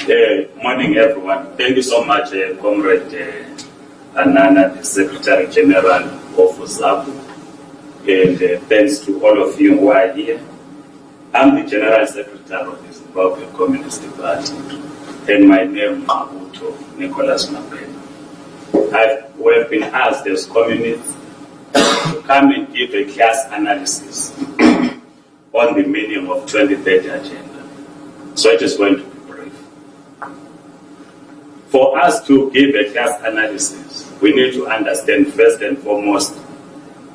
Morning, everyone. Thank you so much, Comrade Anana, the Secretary General of ZANU, and thanks to all of you who are here. I'm the General Secretary of the Zimbabwe Communist Party, and my name is Ngqabutho Mabhena. We have been asked as communists to come and give a class analysis on the meaning of 2030 agenda. So it is going to be brief. For us to give a class analysis, we need to understand first and foremost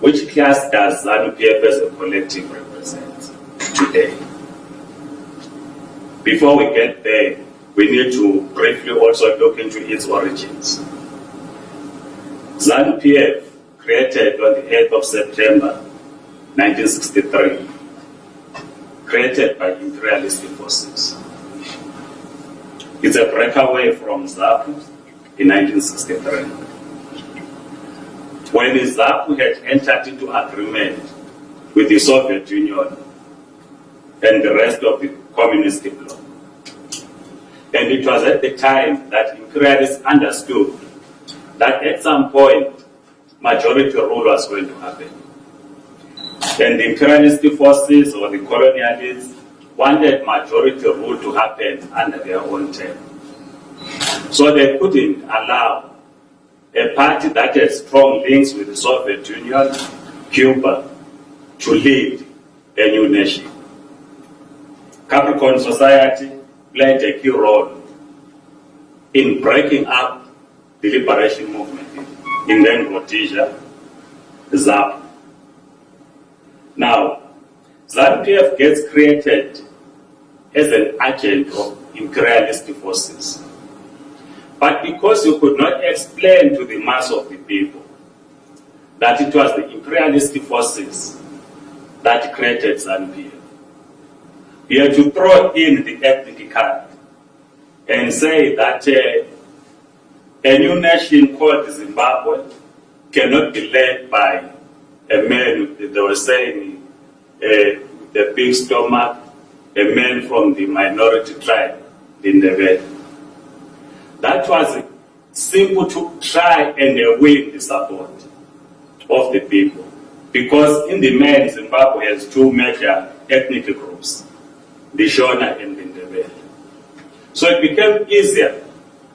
which class does ZANU-PF as a collective represent today. Before we get there, we need to briefly also look into its origins. ZANU-PF, created on the 8th of September 1963, created by imperialist forces. It's a breakaway from ZAPU in 1963. When the ZAPU had entered into agreement with the Soviet Union and the rest of the communist bloc. And it was at the time that imperialists understood that at some point majority rule was going to happen. And the imperialist forces or the colonialists wanted majority rule to happen under their own term. So they couldn't allow a party that had strong links with the Soviet Union, Cuba, to lead a new nation. Capricorn society played a key role in breaking up the liberation movement in then Rhodesia, ZAPU. Now, ZANU-PF gets created as an agent of imperialist forces. But because you could not explain to the mass of the people that it was the imperialist forces that created ZANU-PF, you had to throw in the ethnic card and say that a new nation called Zimbabwe cannot be led by a man, they were saying, the big stomach, a man from the minority tribe in the West. That was simple to try and win the support of the people. Because in the main, Zimbabwe has two major ethnic groups, the Shona and the Ndebele. So it became easier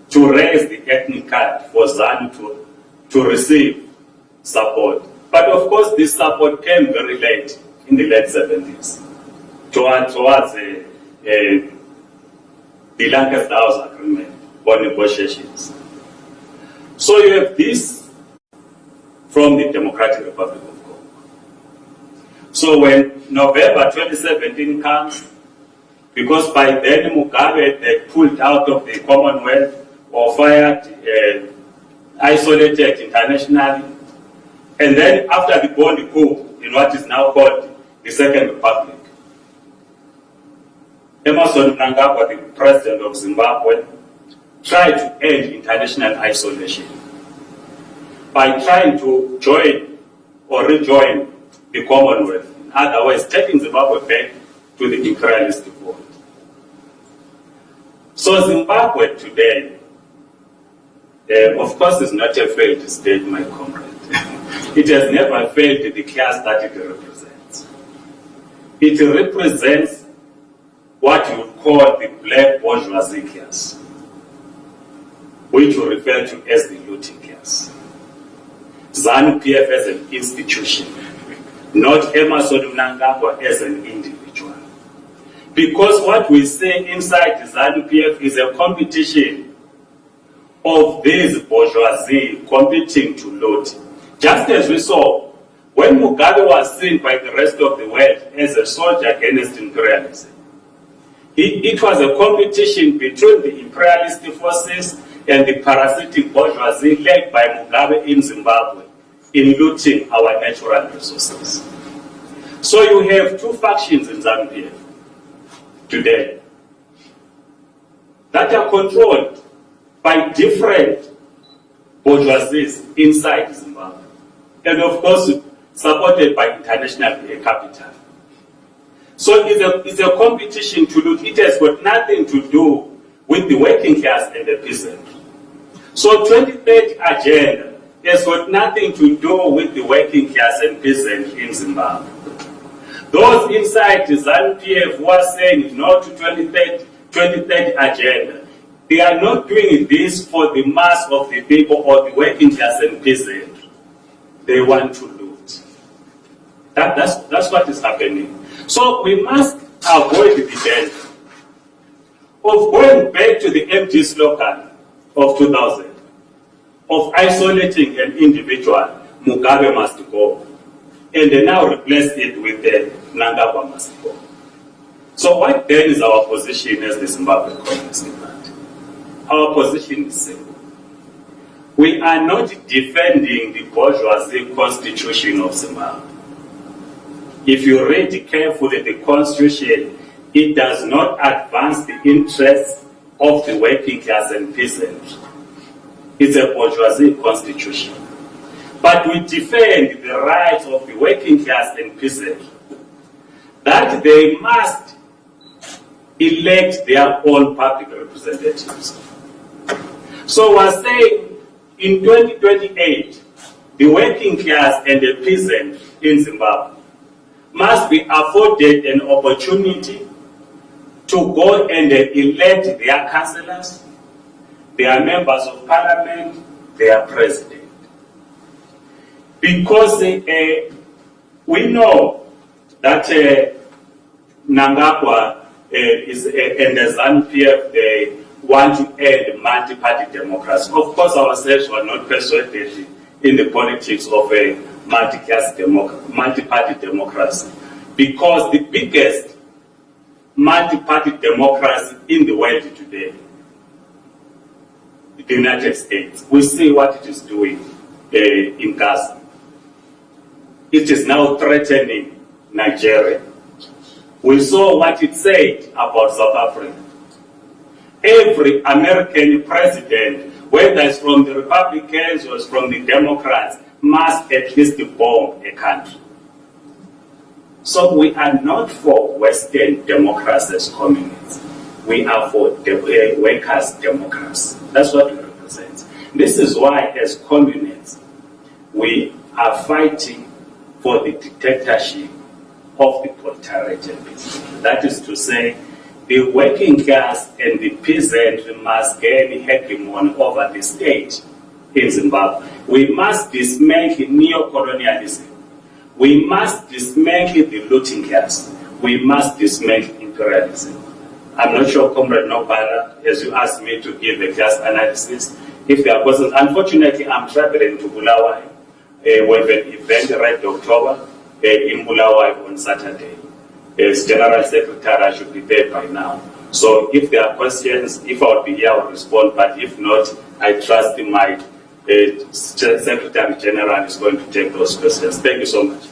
to raise the ethnic card for ZANU to receive support. But of course, this support came very late in the late 70s, towards the Lancaster House Agreement or negotiations. So you have this from the Democratic Republic of Congo. So when November 2017 comes, because by then Mugabe they pulled out of the Commonwealth or fired, isolated internationally, and then after the Bondi coup in what is now called the Second Republic, Emmerson Mnangagwa, the president of Zimbabwe, tried to end international isolation by trying to join or rejoin the Commonwealth, in other words, taking Zimbabwe back to the imperialist fold. So Zimbabwe today, of course, is not a failed state, my comrade. It has never failed the class that it represents. It represents what you would call the black bourgeoisie class, which we refer to as the looting class. ZANU-PF as an institution, not Emmerson Mnangagwa as an individual. Because what we say inside the ZANU-PF is a competition of these bourgeoisie competing to loot. Just as we saw when Mugabe was seen by the rest of the world as a soldier against imperialism. It was a competition between the imperialist forces and the parasitic bourgeoisie led by Mugabe in Zimbabwe in looting our natural resources. So you have two factions in ZANU-PF today that are controlled by different bourgeoisies inside Zimbabwe, and of course supported by international capital. So it's a competition to loot. It has got nothing to do with the working class and the peasant. So 2030 agenda has got nothing to do with the working class and peasant in Zimbabwe. Those inside the ZANU-PF who are saying no to 2030 agenda, they are not doing this for the mass of the people or the working class and peasant. They want to loot. That's what is happening. So we must avoid the danger of going back to the empty slogan of 2000, of isolating an individual, Mugabe must go, and they now replace it with the Ngqabutho must go. So what then is our position as the Zimbabwe Communist Party? Our position is simple. We are not defending the bourgeoisie constitution of Zimbabwe. If you read carefully the constitution, it does not advance the interests of the working class and peasant. It's a bourgeoisie constitution. But we defend the rights of the working class and peasant, that they must elect their own public representatives. So we're saying in 2028, the working class and the peasant in Zimbabwe must be afforded an opportunity to go and elect their councillors, their members of parliament, their president. Because we know that Ngqabutho is and the ZANU-PF, they want to end multi-party democracy. Of course, ourselves were not persuaded in the politics of a multi-party democracy, because the biggest multi-party democracy in the world today, the United States, we see what it is doing in Gaza. It is now threatening Nigeria. We saw what it said about South Africa. Every American president, whether it's from the Republicans or it's from the Democrats, must at least bomb a country. So we are not for Western democracy as communists. We are for the workers' democracy. That's what we represent. This is why, as communists, we are fighting for the dictatorship of the proletariat. That is to say, the working class and the peasant must gain hegemony over the state in Zimbabwe. We must dismantle neo-colonialism. We must dismantle the looting class. We must dismantle imperialism. I'm not sure, Comrade Nobala, as you asked me to give a class analysis, if there are questions. Unfortunately, I'm traveling to Bulawayo. We have an event right October in Bulawayo on Saturday. As General Secretary, I should be there by now. So if there are questions, if I will be here, I will respond. But if not, I trust my Secretary General is going to take those questions. Thank you so much.